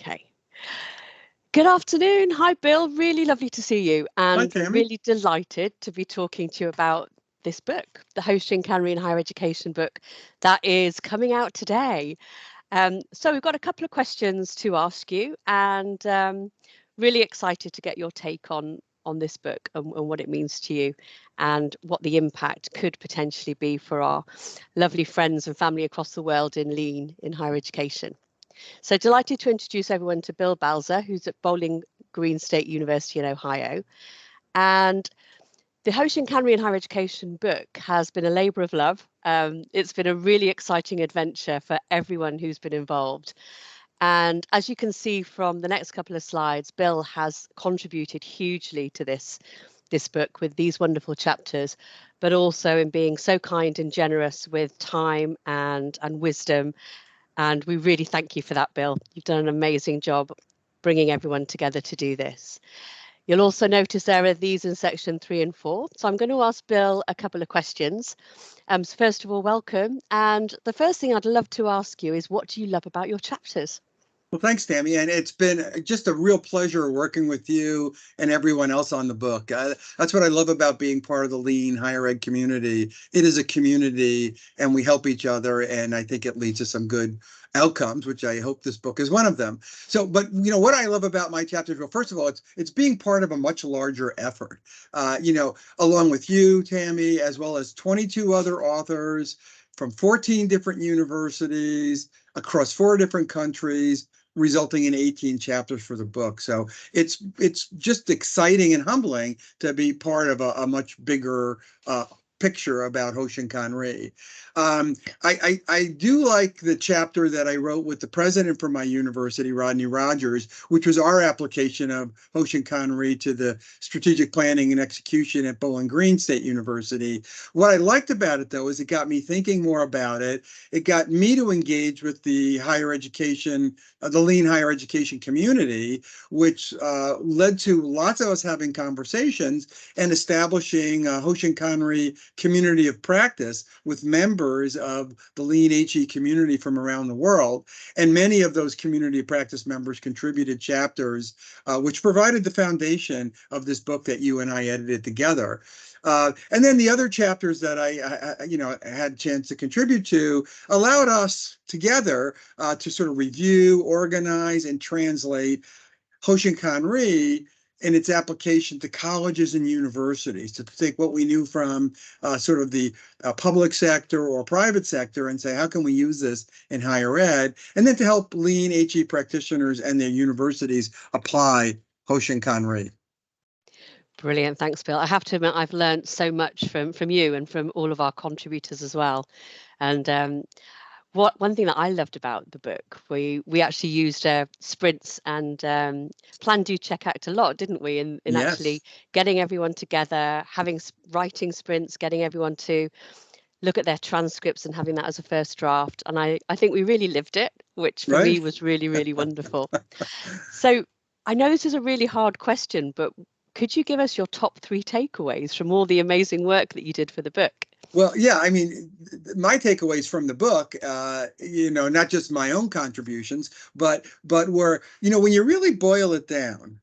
Okay. Good afternoon. Hi, Bill. Really lovely to see you, Hi, and Tammy. really delighted to be talking to you about this book, the Hoshin, Kanri and Higher Education book that is coming out today. So we've got a couple of questions to ask you, and really excited to get your take on this book and what it means to you, and what the impact could potentially be for our lovely friends and family across the world in lean in higher education. So delighted to introduce everyone to Bill Balzer, who's at Bowling Green State University in Ohio. And the Hoshin, Kanri and Higher Education book has been a labour of love. It's been a really exciting adventure for everyone who's been involved. And as you can see from the next couple of slides, Bill has contributed hugely to this book with these wonderful chapters, but also in being so kind and generous with time and wisdom. And we really thank you for that, Bill. You've done an amazing job bringing everyone together to do this. You'll also notice there are these in section 3 and 4. So I'm going to ask Bill a couple of questions. So first of all, welcome. And the first thing I'd love to ask you is, what do you love about your chapters? Well, thanks, Tammy. And it's been just a real pleasure working with you and everyone else on the book. That's what I love about being part of the lean higher ed community. It is a community and we help each other. And I think it leads to some good outcomes, which I hope this book is one of them. So, but what I love about my chapters, well, first of all, it's being part of a much larger effort, along with you, Tammy, as well as 22 other authors from 14 different universities across 4 different countries, resulting in 18 chapters for the book. So it's just exciting and humbling to be part of a much bigger picture about Hoshin Kanri. I do like the chapter that I wrote with the president from my university, Rodney Rogers, which was our application of Hoshin Kanri to the strategic planning and execution at Bowling Green State University. What I liked about it, though, is it got me thinking more about it. It got me to engage with the higher education, the lean higher education community, which led to lots of us having conversations and establishing a Hoshin Kanri community of practice with members of the lean HE community from around the world. And many of those community of practice members contributed chapters, which provided the foundation of this book that you and I edited together. And then the other chapters that I had a chance to contribute to allowed us together to sort of review, organize, and translate Hoshin Kanri and its application to colleges and universities, to take what we knew from sort of the public sector or private sector and say, how can we use this in higher ed? And then to help lean HE practitioners and their universities apply Hoshin Kanri. Brilliant. Thanks, Bill. I have to admit, I've learned so much from you and from all of our contributors as well. And one thing that I loved about the book, we actually used sprints and plan, do, check, act a lot, didn't we? In Yes. Actually getting everyone together, writing sprints, getting everyone to look at their transcripts and having that as a first draft. And I think we really lived it, which for me was really, really wonderful. So I know this is a really hard question, but could you give us your top 3 takeaways from all the amazing work that you did for the book? Well, yeah, I mean, my takeaways from the book, not just my own contributions, but were, when you really boil it down,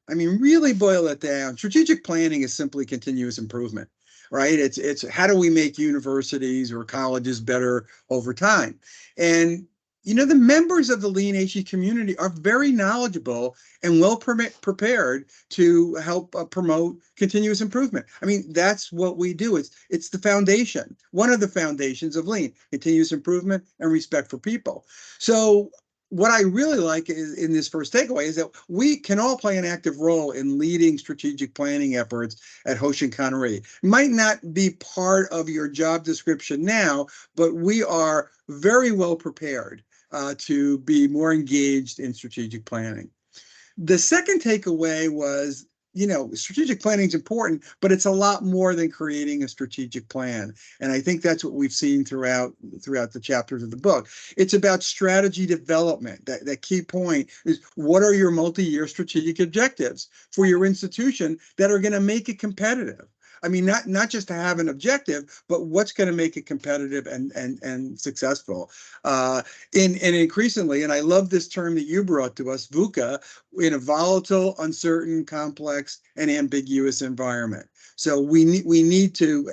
strategic planning is simply continuous improvement, right? It's how do we make universities or colleges better over time? And the members of the lean HE community are very knowledgeable and well prepared to help promote continuous improvement. I mean, that's what we do. It's the foundation, one of the foundations of lean, continuous improvement and respect for people. So what I really like is, in this first takeaway, is that we can all play an active role in leading strategic planning efforts at Hoshin Kanri. Might not be part of your job description now, but we are very well prepared to be more engaged in strategic planning. The second takeaway was, strategic planning is important, but it's a lot more than creating a strategic plan. And I think that's what we've seen throughout the chapters of the book. It's about strategy development. That key point is, what are your multi-year strategic objectives for your institution that are going to make it competitive? I mean, not just to have an objective, but what's going to make it competitive and successful. And increasingly, and I love this term that you brought to us, VUCA, in a volatile, uncertain, complex, and ambiguous environment. So we need to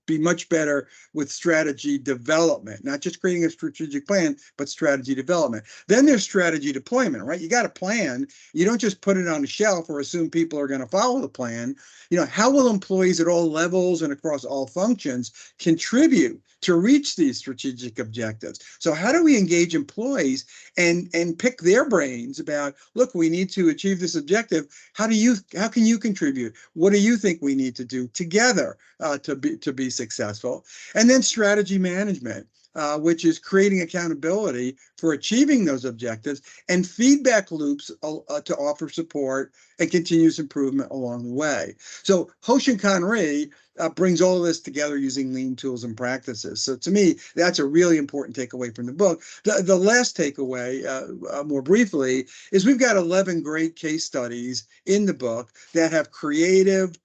be much better with strategy development, not just creating a strategic plan, but strategy development. Then there's strategy deployment, right? You got a plan. You don't just put it on a shelf or assume people are going to follow the plan. You know, how will employees at all levels and across all functions contribute to reach these strategic objectives? So how do we engage employees and pick their brains about, look, we need to achieve this objective. How can you contribute? What do you think we need to do together to be successful? And then strategy management, which is creating accountability for achieving those objectives and feedback loops to offer support and continuous improvement along the way. So Hoshin Kanri brings all of this together using lean tools and practices. So to me, that's a really important takeaway from the book. The last takeaway, more briefly, is we've got 11 great case studies in the book that have creative,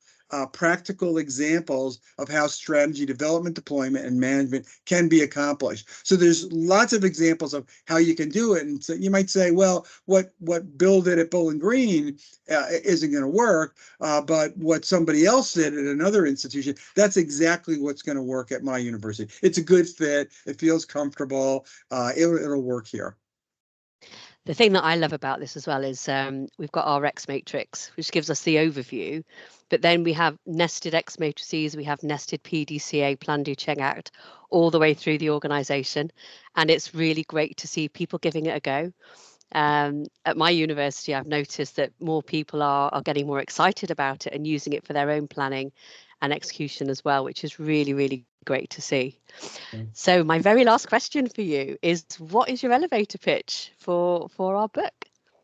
practical examples of how strategy development, deployment, and management can be accomplished. So there's lots of examples of how you can do it. And so you might say, well, what Bill did at Bowling Green isn't going to work, but what somebody else did at another institution, that's exactly what's going to work at my university. It's a good fit. It feels comfortable. It'll work here. The thing that I love about this as well is we've got our X matrix, which gives us the overview, but then we have nested X matrices, we have nested PDCA, Plan, Do, Check, Act, all the way through the organisation. And it's really great to see people giving it a go. At my university, I've noticed that more people are getting more excited about it and using it for their own planning and execution as well, which is really, really great to see. So my very last question for you is, what is your elevator pitch for our book?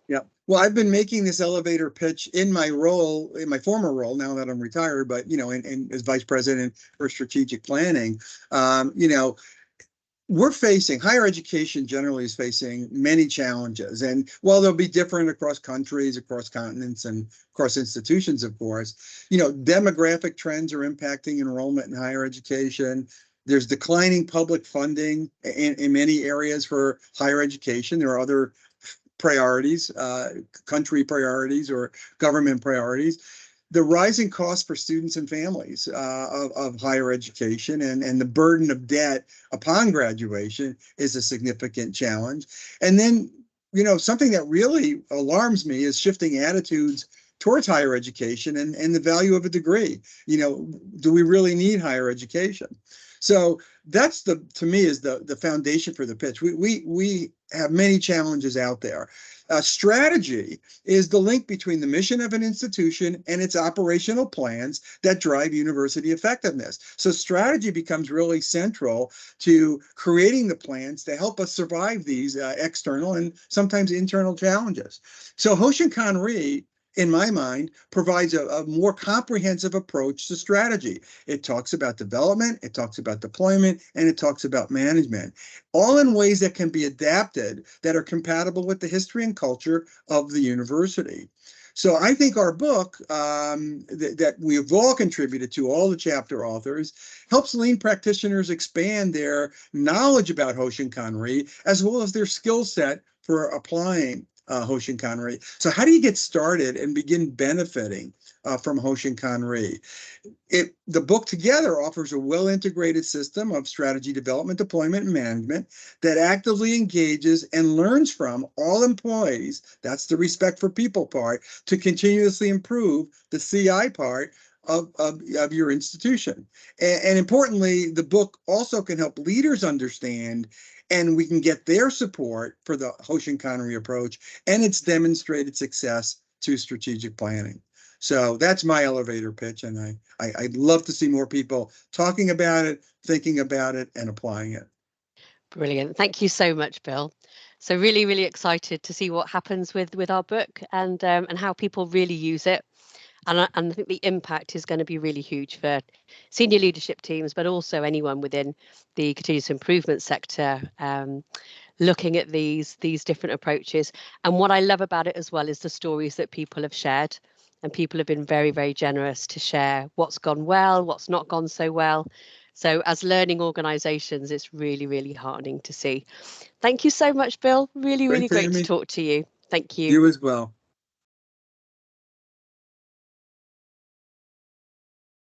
Yeah. Well, I've been making this elevator pitch in my role, in my former role, now that I'm retired, but, you know, as vice president for strategic planning, you know, higher education generally is facing many challenges. And while they'll be different across countries, across continents, and across institutions, of course, you know, demographic trends are impacting enrollment in higher education. There's declining public funding in many areas for higher education. There are other priorities, country priorities or government priorities. The rising cost for students and families of higher education and the burden of debt upon graduation is a significant challenge. And then, you know, something that really alarms me is shifting attitudes towards higher education and the value of a degree. You know, do we really need higher education? So that's to me is the foundation for the pitch. We have many challenges out there. Strategy is the link between the mission of an institution and its operational plans that drive university effectiveness. So strategy becomes really central to creating the plans to help us survive these external and sometimes internal challenges. So Hoshin Kanri, in my mind, provides a more comprehensive approach to strategy. It talks about development, it talks about deployment, and it talks about management, all in ways that can be adapted that are compatible with the history and culture of the university. So I think our book that we have all contributed to, all the chapter authors, helps lean practitioners expand their knowledge about Hoshin Kanri, as well as their skill set for applying Hoshin Kanri. So how do you get started and begin benefiting from Hoshin Kanri? The book together offers a well-integrated system of strategy development, deployment, and management that actively engages and learns from all employees, that's the respect for people part, to continuously improve the CI part of your institution. And importantly, the book also can help leaders understand, and we can get their support for the Hoshin Kanri approach and its demonstrated success to strategic planning. So that's my elevator pitch, and I'd love to see more people talking about it, thinking about it, and applying it. Brilliant. Thank you so much, Bill. So really, really excited to see what happens with our book and how people really use it. And I think the impact is going to be really huge for senior leadership teams, but also anyone within the continuous improvement sector, looking at these different approaches. And what I love about it as well is the stories that people have shared and people have been very, very generous to share what's gone well, what's not gone so well. So as learning organisations, it's really, really heartening to see. Thank you so much, Bill. Really, really Thanks, great to Amy. talk to you. Thank you. You as well.